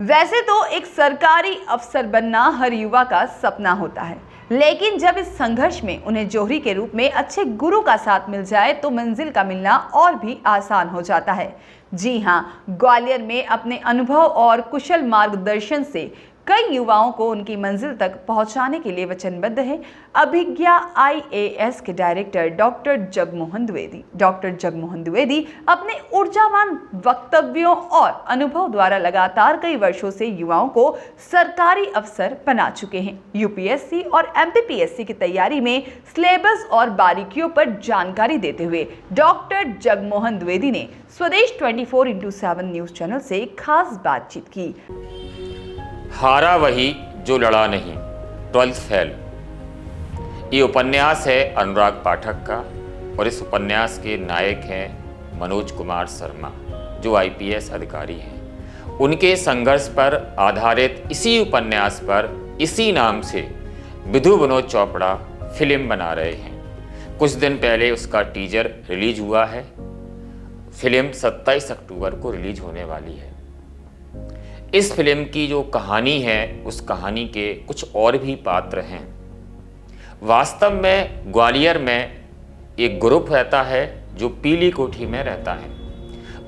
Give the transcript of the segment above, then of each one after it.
वैसे तो एक सरकारी अफसर बनना हर युवा का सपना होता है, लेकिन जब इस संघर्ष में उन्हें जोहरी के रूप में अच्छे गुरु का साथ मिल जाए तो मंजिल का मिलना और भी आसान हो जाता है। जी हां, ग्वालियर में अपने अनुभव और कुशल मार्गदर्शन से कई युवाओं को उनकी मंजिल तक पहुंचाने के लिए वचनबद्ध है अभिज्ञा IAS के director doctor Jagmohan Dwivedi. Doctor Jagmohan Dwivedi अपने ऊर्जावान वक्तव्यों और अनुभव द्वारा लगातार कई वर्षों से युवाओं को सरकारी अफसर बना चुके हैं। UPSC और MPPSC की तैयारी में सिलेबस और बारीकियों पर जानकारी देते हुए डॉक्टर जगमोहन द्विवेदी ने स्वदेश 24x7 न्यूज चैनल से खास बातचीत की। हारा वही जो लड़ा नहीं, 12th फेल। ये उपन्यास है अनुराग पाठक का और इस उपन्यास के नायक हैं मनोज कुमार शर्मा, जो IPS अधिकारी हैं। उनके संघर्ष पर आधारित इसी उपन्यास पर इसी नाम से विधु विनोद चोपड़ा फिल्म बना रहे हैं। कुछ दिन पहले उसका टीजर रिलीज हुआ है। फिल्म 27 अक्टूबर को रिलीज होने वाली है। इस फिल्म की जो कहानी है, उस कहानी के कुछ और भी पात्र हैं। वास्तव में ग्वालियर में एक ग्रुप रहता है जो पीली कोठी में रहता है।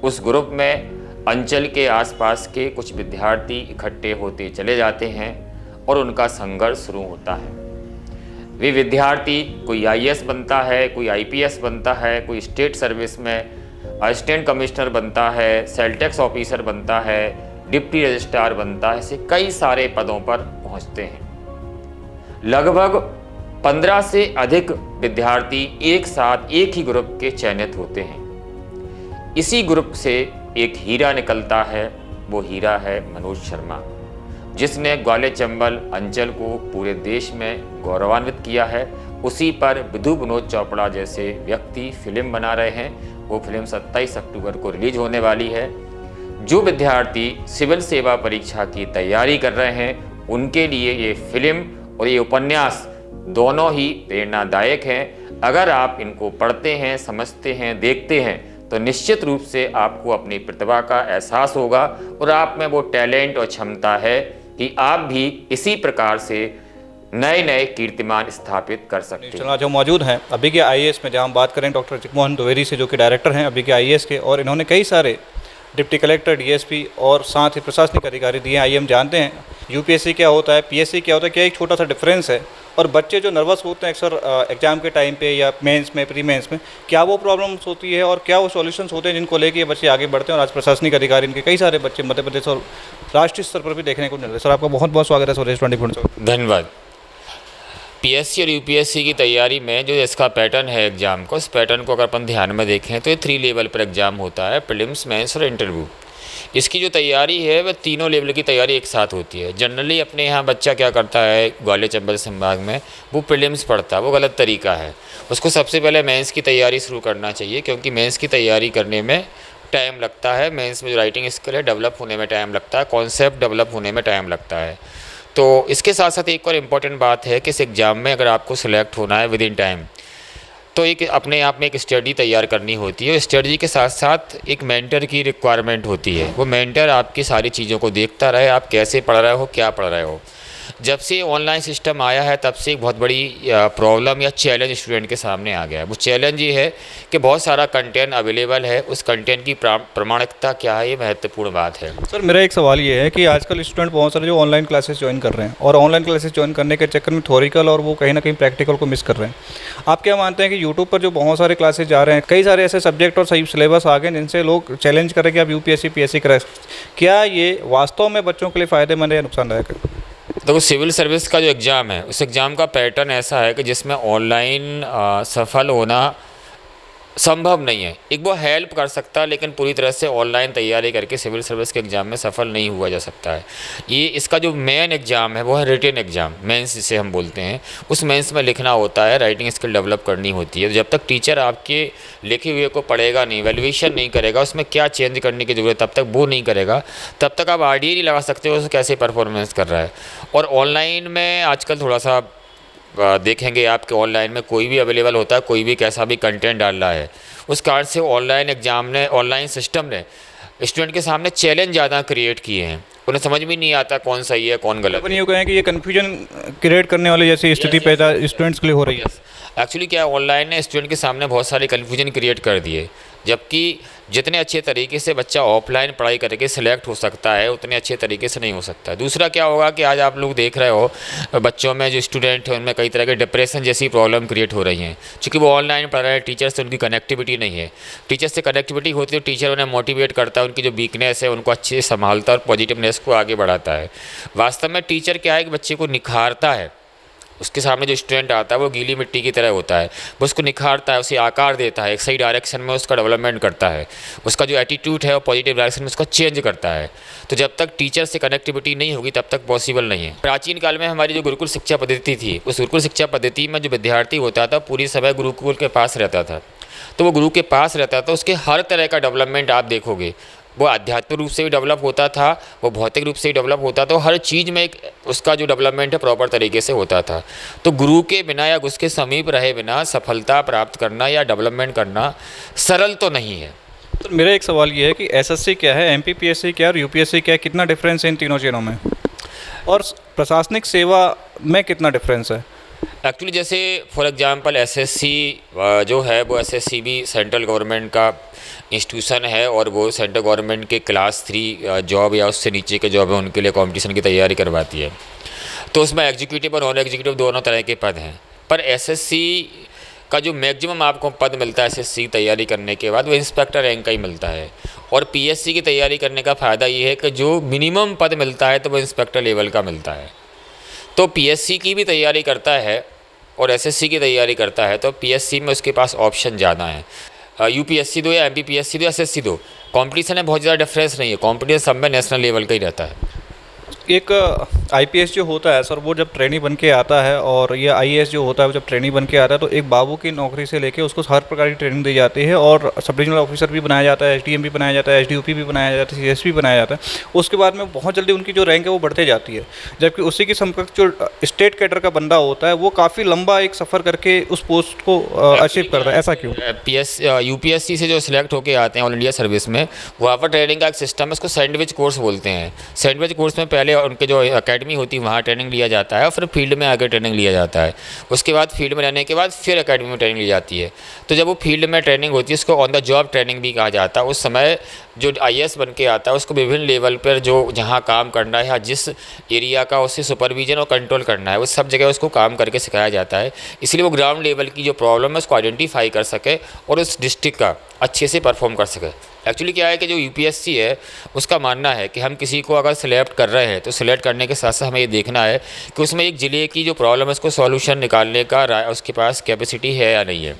उस ग्रुप में अंचल के आसपास के कुछ विद्यार्थी इकट्ठे होते चले जाते हैं और उनका संघर्ष शुरू होता है। वे विद्यार्थी, कोई IAS बनता है, कोई IPS बनता है, कोई स्टेट सर्विस में असिस्टेंट कमिश्नर बनता है, सेल टैक्स ऑफिसर बनता है, डिप्टी रजिस्ट्रार बनता है, ऐसे कई सारे पदों पर पहुंचते हैं। लगभग 15 से अधिक विद्यार्थी एक साथ एक ही ग्रुप के चयनित होते हैं। इसी ग्रुप से एक हीरा निकलता है। वो हीरा है मनोज शर्मा, जिसने ग्वालियर चंबल अंचल को पूरे देश में गौरवान्वित किया है। उसी पर विधु विनोद चोपड़ा जैसे व्यक्ति फिल्म बना रहे हैं। वो फिल्म 27 अक्टूबर को रिलीज होने वाली है। जो विद्यार्थी सिविल सेवा परीक्षा की तैयारी कर रहे हैं, उनके लिए ये फिल्म और ये उपन्यास दोनों ही प्रेरणादायक हैं। अगर आप इनको पढ़ते हैं, समझते हैं, देखते हैं तो निश्चित रूप से आपको अपनी प्रतिभा का एहसास होगा और आप में वो टैलेंट और क्षमता है कि आप भी इसी प्रकार से नए नए कीर्तिमान स्थापित कर सकते हैं। जो मौजूद हैं अभिज्ञा IAS में, जहाँ हम बात करें डॉक्टर जगमोहन द्विवेदी से, जो कि डायरेक्टर हैं अभिज्ञा IAS के, और इन्होंने कई सारे डिप्टी कलेक्टर, DSP और साथ ही प्रशासनिक अधिकारी दिए। आइए हम जानते हैं UPSC क्या होता है, PSC क्या होता है, क्या एक छोटा सा डिफरेंस है, और बच्चे जो नर्वस होते हैं अक्सर एग्जाम के टाइम पे या मेंस में, प्री मेंस में, क्या वो प्रॉब्लम्स होती है और क्या वो सॉल्यूशंस होते हैं जिनको लेके ये बच्चे आगे बढ़ते हैं। और आज प्रशासनिक अधिकारी इनके कई सारे बच्चे मध्य प्रदेश और राष्ट्रीय स्तर पर भी देखने को मिल रहे हैं। सर, आपका बहुत बहुत स्वागत है स्वदेश 24। धन्यवाद। PSC और UPSC की तैयारी में जो इसका पैटर्न है एग्ज़ाम को, उस पैटर्न को अगर अपन ध्यान में देखें तो ये 3 लेवल पर एग्ज़ाम होता है, प्रीलिम्स, मेंस और इंटरव्यू। इसकी जो तैयारी है वह तीनों लेवल की तैयारी एक साथ होती है। जनरली अपने यहाँ बच्चा क्या करता है ग्वालियर चंबल संभाग में, वो प्रीलिम्स पढ़ता है, वो गलत तरीका है। उसको सबसे पहले मेंस की तैयारी शुरू करना चाहिए, क्योंकि मेंस की तैयारी करने में टाइम लगता है। मेंस में जो राइटिंग स्किल है डेवलप होने में टाइम लगता है, कॉन्सेप्ट डेवलप होने में टाइम लगता है। तो इसके साथ साथ एक और इम्पॉर्टेंट बात है कि इस एग्ज़ाम में अगर आपको सिलेक्ट होना है विद इन टाइम, तो एक अपने आप में एक स्टडी तैयार करनी होती है। स्टडी के साथ साथ एक मेंटर की रिक्वायरमेंट होती है। वो मेंटर आपकी सारी चीज़ों को देखता रहे, आप कैसे पढ़ रहे हो, क्या पढ़ रहे हो। जब से ऑनलाइन सिस्टम आया है तब से एक बहुत बड़ी प्रॉब्लम या चैलेंज स्टूडेंट के सामने आ गया है। वो चैलेंज ये है कि बहुत सारा कंटेंट अवेलेबल है, उस कंटेंट की प्रामाणिकता क्या है, ये महत्वपूर्ण बात है। सर, मेरा एक सवाल ये है कि आजकल स्टूडेंट बहुत सारे जो ऑनलाइन क्लासेस ज्वाइन कर रहे हैं और ऑनलाइन क्लासेस ज्वाइन करने के चक्कर में थ्योरिकल और वो कहीं ना कहीं प्रैक्टिकल को मिस कर रहे हैं। आप क्या मानते हैं कि यूट्यूब पर जो बहुत सारे क्लासेस जा रहे हैं, कई सारे ऐसे सब्जेक्ट और सही सिलेबस आ गए जिनसे लोग चैलेंज करें कि आप UPSC PSC करें, क्या ये वास्तव में बच्चों के लिए फ़ायदेमंद या नुकसानदायक है? देखो, सिविल सर्विस का जो एग्ज़ाम है, उस एग्ज़ाम का पैटर्न ऐसा है कि जिसमें ऑनलाइन सफल होना संभव नहीं है। एक वो हेल्प कर सकता है, लेकिन पूरी तरह से ऑनलाइन तैयारी करके सिविल सर्विस के एग्ज़ाम में सफल नहीं हुआ जा सकता है। ये इसका जो मेन एग्ज़ाम है वो है रिटन एग्ज़ाम, मेंस जिसे हम बोलते हैं। उस मेंस में लिखना होता है, राइटिंग स्किल डेवलप करनी होती है। जब तक टीचर आपके लिखे हुए को पढ़ेगा नहीं, वैल्यूएशन नहीं करेगा, उसमें क्या चेंज करने की ज़रूरत, तब तक वो नहीं करेगा, तब तक आप आइडिया नहीं लगा सकते हो कैसे परफॉर्मेंस कर रहा है। और ऑनलाइन में आजकल थोड़ा सा देखेंगे आपके ऑनलाइन में कोई भी अवेलेबल होता है, कोई भी कैसा भी कंटेंट डाल रहा है। उस कारण से ऑनलाइन सिस्टम ने स्टूडेंट के सामने चैलेंज ज़्यादा क्रिएट किए हैं। उन्हें समझ भी नहीं आता कौन सही है कौन गलत अपन ये कहें कि ये कन्फ्यूजन क्रिएट करने वाली जैसी स्थिति पैदा स्टूडेंट्स के लिए हो रही है। एक्चुअली क्या है, ऑनलाइन ने स्टूडेंट के सामने बहुत सारे कन्फ्यूजन क्रिएट कर दिए, जबकि जितने अच्छे तरीके से बच्चा ऑफलाइन पढ़ाई करके सिलेक्ट हो सकता है उतने अच्छे तरीके से नहीं हो सकता। दूसरा क्या होगा कि आज आप लोग देख रहे हो बच्चों में जो स्टूडेंट हैं उनमें कई तरह के डिप्रेशन जैसी प्रॉब्लम क्रिएट हो रही हैं, क्योंकि वो ऑनलाइन पढ़ रहे हैं, टीचर से उनकी कनेक्टिविटी नहीं है। टीचर से कनेक्टिविटी होती है तो टीचर उन्हें मोटिवेट करता है, उनकी जो वीकनेस है उनको अच्छे से संभालता है और पॉजिटिवनेस को आगे बढ़ाता है। वास्तव में टीचर क्या है कि बच्चे को निखारता है, उसके सामने जो स्टूडेंट आता है वो गीली मिट्टी की तरह होता है, वो उसको निखारता है, उसे आकार देता है, एक सही डायरेक्शन में उसका डेवलपमेंट करता है, उसका जो एटीट्यूड है वो पॉजिटिव डायरेक्शन में उसका चेंज करता है। तो जब तक टीचर से कनेक्टिविटी नहीं होगी तब तक पॉसिबल नहीं है। प्राचीन काल में हमारी जो गुरुकुल शिक्षा पद्धति थी, उस गुरुकुल शिक्षा पद्धति में जो विद्यार्थी होता था पूरी समय गुरुकुल के पास रहता था, तो वो गुरु के पास रहता था, उसके हर तरह का डेवलपमेंट आप देखोगे, वो आध्यात्मिक रूप से भी डेवलप होता था, वो भौतिक रूप से भी डेवलप होता था, हर चीज़ में एक उसका जो डेवलपमेंट है प्रॉपर तरीके से होता था। तो गुरु के बिना या उसके समीप रहे बिना सफलता प्राप्त करना या डेवलपमेंट करना सरल तो नहीं है। तो मेरा एक सवाल ये है कि एसएससी क्या है, एमपीपीएससी क्या है और यूपीएससी क्या है, कितना डिफरेंस है इन तीनों चीज़ों में, और प्रशासनिक सेवा में कितना डिफरेंस है? एक्चुअली जैसे फॉर एग्जांपल एसएससी जो है वो एसएससी भी सेंट्रल गवर्नमेंट का इंस्टीट्यूशन है और वो सेंट्रल गवर्नमेंट के क्लास 3 जॉब या उससे नीचे के जॉब है उनके लिए कंपटीशन की तैयारी करवाती है। तो उसमें एग्जीक्यूटिव और नॉन एग्जीक्यूटिव दोनों तरह के पद हैं, पर एसएससी का जो मैक्सिमम आपको पद मिलता है एसएससी तैयारी करने के बाद वो इंस्पेक्टर रैंक का ही मिलता है। और पीएससी की तैयारी करने का फ़ायदा ये है कि जो मिनिमम पद मिलता है तो वो इंस्पेक्टर लेवल का मिलता है। तो पीएससी की भी तैयारी करता है और एसएससी की तैयारी करता है तो पीएससी में उसके पास ऑप्शन ज़्यादा हैं। यूपीएससी दो या एमपीपीएससी दो, एसएससी दो, कंपटीशन में बहुत ज़्यादा डिफरेंस नहीं है, कंपटीशन सब में नेशनल लेवल का ही रहता है। एक आईपीएस जो होता है सर, वो जब ट्रेनी बन के आता है और ये आईएएस जो होता है वो जब ट्रेनी बन के आता है तो एक बाबू की नौकरी से लेके उसको हर प्रकार की ट्रेनिंग दी जाती है और सब डिविजनल ऑफिसर भी बनाया जाता है, एसडीएम भी बनाया जाता है, एसडीओपी भी बनाया जाता है, सीएसपी बनाया जाता है। उसके बाद में बहुत जल्दी उनकी जो रैंक है वो बढ़ते जाती है, जबकि उसी के समकक्ष जो स्टेट कैडर का बंदा होता है वो काफ़ी लंबा एक सफ़र करके उस पोस्ट को अचीव करता है। ऐसा क्यों? यूपीएससी से जो सिलेक्ट होके आते हैं ऑल इंडिया सर्विस में, वहाँ पर ट्रेनिंग का एक सिस्टम है, उसको सैंडविच कोर्स बोलते हैं। सैंडविच कोर्स में पहले उनके जो एकेडमी होती है वहाँ ट्रेनिंग लिया जाता है और फिर फील्ड में आगे ट्रेनिंग लिया जाता है। उसके बाद फील्ड में रहने के बाद फिर एकेडमी में ट्रेनिंग ली जाती है। तो जब वो फील्ड में ट्रेनिंग होती है उसको ऑन द जॉब ट्रेनिंग भी कहा जाता है। उस समय जो आईएएस बन के आता है उसको विभिन्न लेवल पर जो जहाँ काम करना है या जिस एरिया का उसे सुपरविजन और कंट्रोल करना है उस सब जगह उसको काम करके सिखाया जाता है। इसलिए वो ग्राउंड लेवल की जो प्रॉब्लम है उसको आइडेंटिफाई कर सके और उस डिस्ट्रिक्ट का अच्छे से परफॉर्म कर सके। एक्चुअली क्या है कि जो यूपीएससी है उसका मानना है कि हम किसी को अगर सिलेक्ट कर रहे हैं तो सिलेक्ट करने के साथ साथ हमें ये देखना है कि उसमें एक ज़िले की जो प्रॉब्लम है उसको सॉल्यूशन निकालने का उसके पास कैपेसिटी है या नहीं है।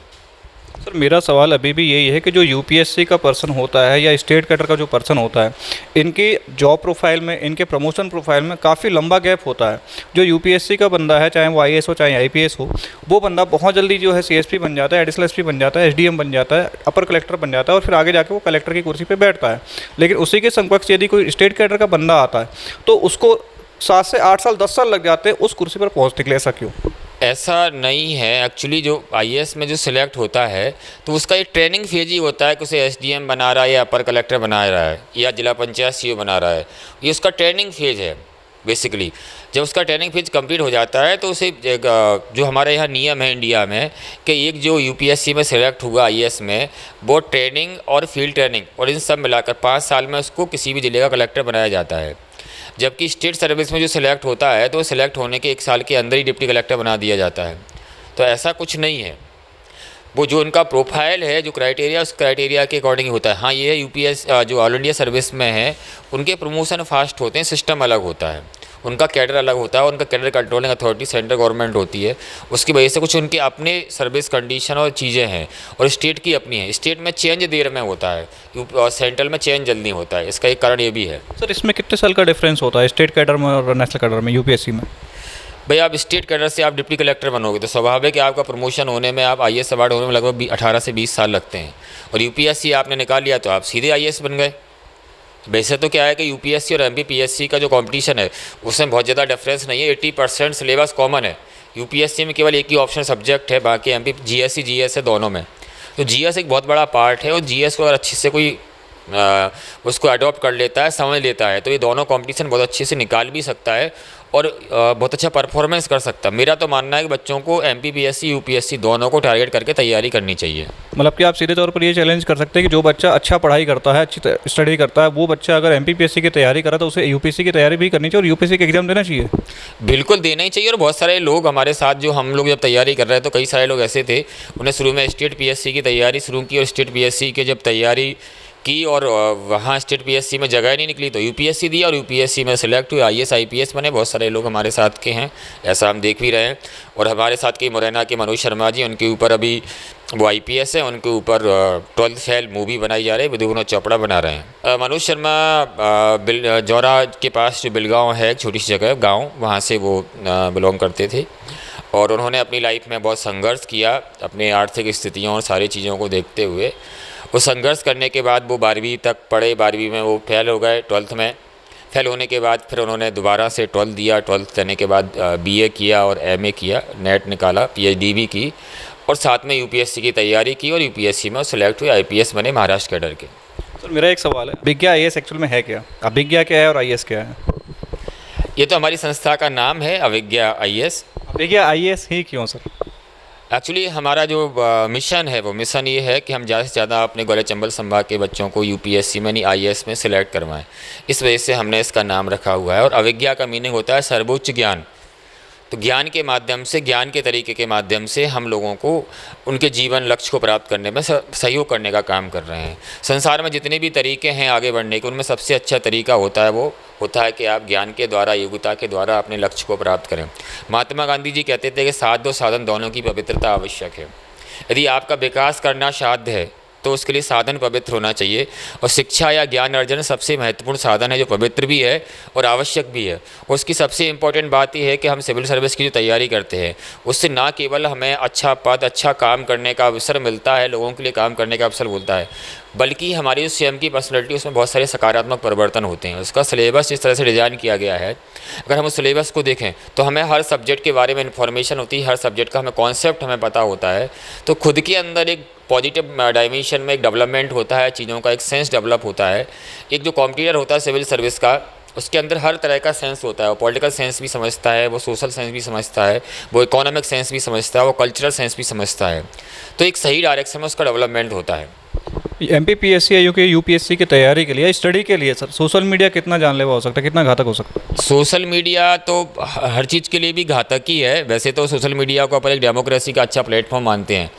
सर मेरा सवाल अभी भी यही है कि जो यूपीएससी का पर्सन होता है या स्टेट कैडर का जो पर्सन होता है, इनकी जॉब प्रोफाइल में, इनके प्रमोशन प्रोफाइल में काफ़ी लंबा गैप होता है। जो यूपीएससी का बंदा है, चाहे वो आईएएस हो चाहे आईपीएस हो, वो बंदा बहुत जल्दी जो है सीएसपी बन जाता है, एडिशनल एसपी बन जाता है, एसडीएम बन जाता है, अपर कलेक्टर बन जाता है और फिर आगे जाके वो कलेक्टर की कुर्सी पर बैठता है। लेकिन उसी के समकक्ष यदि कोई स्टेट कैडर का बंदा आता है तो उसको 7 से 8 साल 10 साल लग जाते हैं उस कुर्सी पर पहुँचने के लिए। ऐसा क्यों? ऐसा नहीं है। एक्चुअली जो आईएएस में जो सिलेक्ट होता है तो उसका एक ट्रेनिंग फेज ही होता है कि उसे एसडीएम बना रहा है या अपर कलेक्टर बना रहा है या जिला पंचायत सीईओ बना रहा है, ये उसका ट्रेनिंग फेज है बेसिकली। जब उसका ट्रेनिंग फेज कंप्लीट हो जाता है तो उसे जो हमारे यहाँ नियम है इंडिया में कि एक जो यूपीएससी में सिलेक्ट हुआ आईएएस में, वो ट्रेनिंग और फील्ड ट्रेनिंग और इन सब मिलाकर 5 साल में उसको किसी भी जिले का कलेक्टर बनाया जाता है। जबकि स्टेट सर्विस में जो सिलेक्ट होता है तो सिलेक्ट होने के 1 साल के अंदर ही डिप्टी कलेक्टर बना दिया जाता है। तो ऐसा कुछ नहीं है, वो जो उनका प्रोफाइल है, जो क्राइटेरिया, उस क्राइटेरिया के अकॉर्डिंग होता है। हाँ, ये है यूपीएस जो ऑल इंडिया सर्विस में है उनके प्रमोशन फास्ट होते हैं, सिस्टम अलग होता है, उनका कैडर अलग होता है, उनका cadre controlling authority central government होती है। उसकी वजह से कुछ उनके अपने सर्विस कंडीशन और चीज़ें हैं और स्टेट की अपनी है। स्टेट में चेंज देर में होता है और सेंट्रल में चेंज जल्दी होता है। इसका एक कारण ये भी है। सर इसमें कितने साल का डिफरेंस होता है स्टेट कैडर में और नेशनल कैडर में, यूपीएससी में? भाई आप स्टेट कैडर से आप डिप्टी कलेक्टर बनोगे तो स्वाभाविक है आपका प्रमोशन होने में, आप आईएएस अवार्ड होने में लगभग 18 से 20 साल लगते हैं। और यूपीएससी आपने निकाल लिया तो आप सीधे आईएएस बन गए। वैसे तो क्या है कि यूपीएससी और एमपीपीएससी का जो कंपटीशन है उसमें बहुत ज़्यादा डिफरेंस नहीं है, 80% सिलेबस कॉमन है। यूपीएससी में केवल एक ही ऑप्शन सब्जेक्ट है, बाकी एमपी जीएस है दोनों में। तो जीएस एक बहुत बड़ा पार्ट है और जीएस को अगर अच्छे से कोई उसको अडॉप्ट कर लेता है, समझ लेता है, तो ये दोनों कंपटीशन बहुत अच्छे से निकाल भी सकता है और बहुत अच्छा परफॉर्मेंस कर सकता है। मेरा तो मानना है कि बच्चों को MPPSC UPSC दोनों को टारगेट करके तैयारी करनी चाहिए। मतलब कि आप सीधे तौर पर ये चैलेंज कर सकते हैं कि जो बच्चा अच्छा पढ़ाई करता है, अच्छी स्टडी करता है, वो बच्चा अगर MPPSC की तैयारी करा तो उसे UPSC की तैयारी भी करनी चाहिए और UPSC का एग्जाम देना चाहिए। बिल्कुल देना ही चाहिए। और बहुत सारे लोग हमारे साथ, जो हम लोग जब तैयारी कर रहे हैं तो कई सारे लोग ऐसे थे, उन्हें शुरू में स्टेट PSC की तैयारी शुरू की और स्टेट PSC के जब तैयारी की और वहाँ स्टेट PSC में जगह नहीं निकली तो UPSC दिया और UPSC में सिलेक्ट हुए, IAS IPS बने। बहुत सारे लोग हमारे साथ के हैं, ऐसा हम देख भी रहे हैं। और हमारे साथ के मुरैना के मनोज शर्मा जी, उनके ऊपर अभी वो IPS है, उनके ऊपर 12th फेल मूवी बनाई जा रही है, विनोद चोपड़ा बना रहे हैं। मनोज शर्मा जौरा के पास जो बिलगांव है, एक छोटी सी जगह गाँव, वहाँ से वो बिलोंग करते थे और उन्होंने अपनी लाइफ में बहुत संघर्ष किया अपने आर्थिक स्थितियों और सारी चीज़ों को देखते हुए। वो संघर्ष करने के बाद वो 12वीं तक पढ़े, 12वीं में वो फेल हो गए, 12th में फेल होने के बाद फिर उन्होंने दोबारा से 12th दिया, 12th करने के बाद BA किया और MA किया, नेट निकाला, PhD भी की और साथ में UPSC की तैयारी की और UPSC में सिलेक्ट हुए, IPS बने महाराष्ट्र कैडर के। सर मेरा एक सवाल है, अभिज्ञा IAS एक्चुअल में है क्या? अभिज्ञा क्या है और IAS क्या है? ये तो हमारी संस्था का नाम है, अभिज्ञा IAS। अभिज्ञा IAS ही क्यों सर? एक्चुअली हमारा जो मिशन है वो मिशन ये है कि हम ज़्यादा से ज़्यादा अपने ग्वालियर चंबल संभाग के बच्चों को UPSC में नहीं IAS में सिलेक्ट करवाएं। इस वजह से हमने इसका नाम रखा हुआ है। और अभिज्ञा का मीनिंग होता है सर्वोच्च ज्ञान। तो ज्ञान के माध्यम से, ज्ञान के तरीके के माध्यम से हम लोगों को उनके जीवन लक्ष्य को प्राप्त करने में सहयोग करने का काम कर रहे हैं। संसार में जितने भी तरीके हैं आगे बढ़ने के, उनमें सबसे अच्छा तरीका होता है वो होता है कि आप ज्ञान के द्वारा, योग्यता के द्वारा अपने लक्ष्य को प्राप्त करें। महात्मा गांधी जी कहते थे कि साध और साधन दोनों की पवित्रता आवश्यक है। यदि आपका विकास करना साध्य है तो उसके लिए साधन पवित्र होना चाहिए। और शिक्षा या ज्ञान अर्जन सबसे महत्वपूर्ण साधन है जो पवित्र भी है और आवश्यक भी है। और उसकी सबसे इम्पोर्टेंट बात यह है कि हम सिविल सर्विस की जो तैयारी करते हैं उससे ना केवल हमें अच्छा पद, अच्छा काम करने का अवसर मिलता है, लोगों के लिए काम करने का अवसर मिलता है, बल्कि हमारी जो स्वयं की पर्सनैलिटी उसमें बहुत सारे सकारात्मक परिवर्तन होते हैं। उसका सिलेबस इस तरह से डिज़ाइन किया गया है, अगर हम उस सिलेबस को देखें तो हमें हर सब्जेक्ट के बारे में इन्फॉर्मेशन होती है, हर सब्जेक्ट का हमें कॉन्सेप्ट हमें पता होता है। तो खुद के अंदर एक पॉजिटिव डायमेंशन में एक डेवलपमेंट होता है, चीज़ों का एक सेंस डेवलप होता है। एक जो कॉम्पिटिटर होता है सिविल सर्विस का, उसके अंदर हर तरह का सेंस होता है। वो पॉलिटिकल सेंस भी समझता है, वो सोशल सेंस भी समझता है, वो इकोनॉमिक सेंस भी समझता है, वो कल्चरल सेंस भी समझता है। तो एक सही डायरेक्शन में उसका डेवलपमेंट होता है। MPPSC या UPSC की तैयारी के लिए, स्टडी के लिए सर सोशल मीडिया कितना जानलेवा हो सकता है, कितना घातक हो सकता है? सोशल मीडिया तो हर चीज़ के लिए भी घातक ही है। वैसे तो सोशल मीडिया को अपन एक डेमोक्रेसी का अच्छा प्लेटफॉर्म मानते हैं,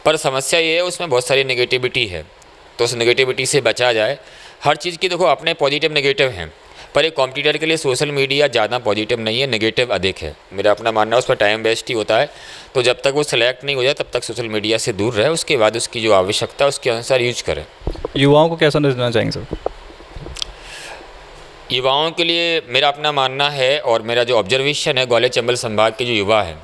पर समस्या ये है उसमें बहुत सारी नेगेटिविटी है। तो उस नेगेटिविटी से बचा जाए। हर चीज़ की देखो अपने पॉजिटिव नेगेटिव हैं, पर एक कॉम्पिटिटर के लिए सोशल मीडिया ज़्यादा पॉजिटिव नहीं है, नेगेटिव अधिक है। मेरा अपना मानना है उस पर टाइम वेस्ट ही होता है। तो जब तक वो सिलेक्ट नहीं हो जाए तब तक सोशल मीडिया से दूर रहे, उसके बाद उसकी जो आवश्यकता है उसके अनुसार यूज करें। युवाओं को क्या संदेश देना चाहेंगे सर? युवाओं के लिए मेरा अपना मानना है और मेरा जो ऑब्जर्वेशन है, ग्वालियर चंबल संभाग के जो युवा हैं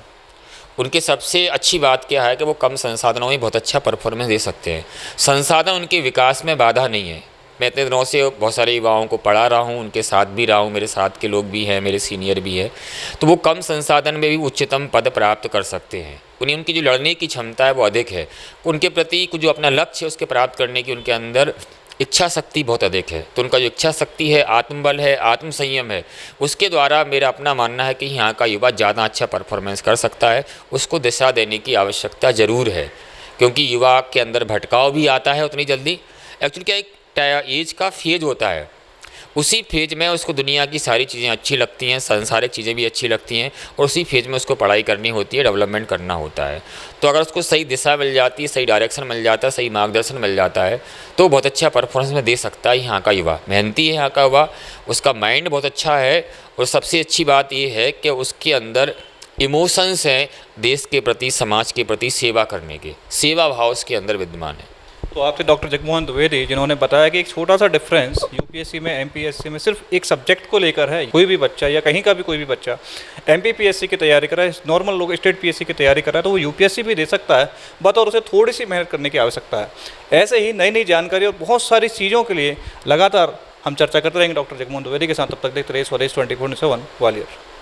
उनके सबसे अच्छी बात क्या है कि वो कम संसाधनों में बहुत अच्छा परफॉर्मेंस दे सकते हैं। संसाधन उनके विकास में बाधा नहीं है। मैं इतने दिनों से बहुत सारे युवाओं को पढ़ा रहा हूँ, उनके साथ भी रहा हूँ, मेरे साथ के लोग भी हैं, मेरे सीनियर भी है। तो वो कम संसाधन में भी उच्चतम पद प्राप्त कर सकते हैं। उनकी जो लड़ने की क्षमता है वो अधिक है। उनके प्रति जो अपना लक्ष्य है उसके प्राप्त करने की उनके अंदर इच्छा शक्ति बहुत अधिक है। तो उनका जो इच्छा शक्ति है, आत्मबल है, आत्मसंयम है, उसके द्वारा मेरा अपना मानना है कि यहाँ का युवा ज़्यादा अच्छा परफॉर्मेंस कर सकता है। उसको दिशा देने की आवश्यकता ज़रूर है, क्योंकि युवा के अंदर भटकाव भी आता है उतनी जल्दी। एक्चुअली क्या एक एज का फेज होता है, उसी फेज में उसको दुनिया की सारी चीज़ें अच्छी लगती हैं, सांसारिक चीज़ें भी अच्छी लगती हैं, और उसी फेज में उसको पढ़ाई करनी होती है, डेवलपमेंट करना होता है। तो अगर उसको सही दिशा मिल जाती है, सही डायरेक्शन मिल जाता है, सही मार्गदर्शन मिल जाता है, तो बहुत अच्छा परफॉर्मेंस में दे सकता है। यहाँ का युवा मेहनती है, यहाँ का युवा, उसका माइंड बहुत अच्छा है, और सबसे अच्छी बात ये है कि उसके अंदर इमोशंस हैं देश के प्रति, समाज के प्रति सेवा करने के, सेवा भाव उसके अंदर विद्यमान है। तो आपसे डॉक्टर जगमोहन द्विवेदी जिन्होंने बताया कि एक छोटा सा डिफरेंस UPSC में MPSC में सिर्फ एक सब्जेक्ट को लेकर है। कोई भी बच्चा या कहीं का भी कोई भी बच्चा MPPSC की तैयारी कर रहा है, नॉर्मल लोग स्टेट PSC की तैयारी कर रहा है, तो वो UPSC भी दे सकता है, बट उसे थोड़ी सी मेहनत करने की आवश्यकता है। ऐसे ही नई नई जानकारी और बहुत सारी चीज़ों के लिए लगातार हम चर्चा करते रहेंगे डॉक्टर जगमोहन द्विवेदी के साथ। तब तक देखते रहिए स्वदेश 24/7 ग्वालियर।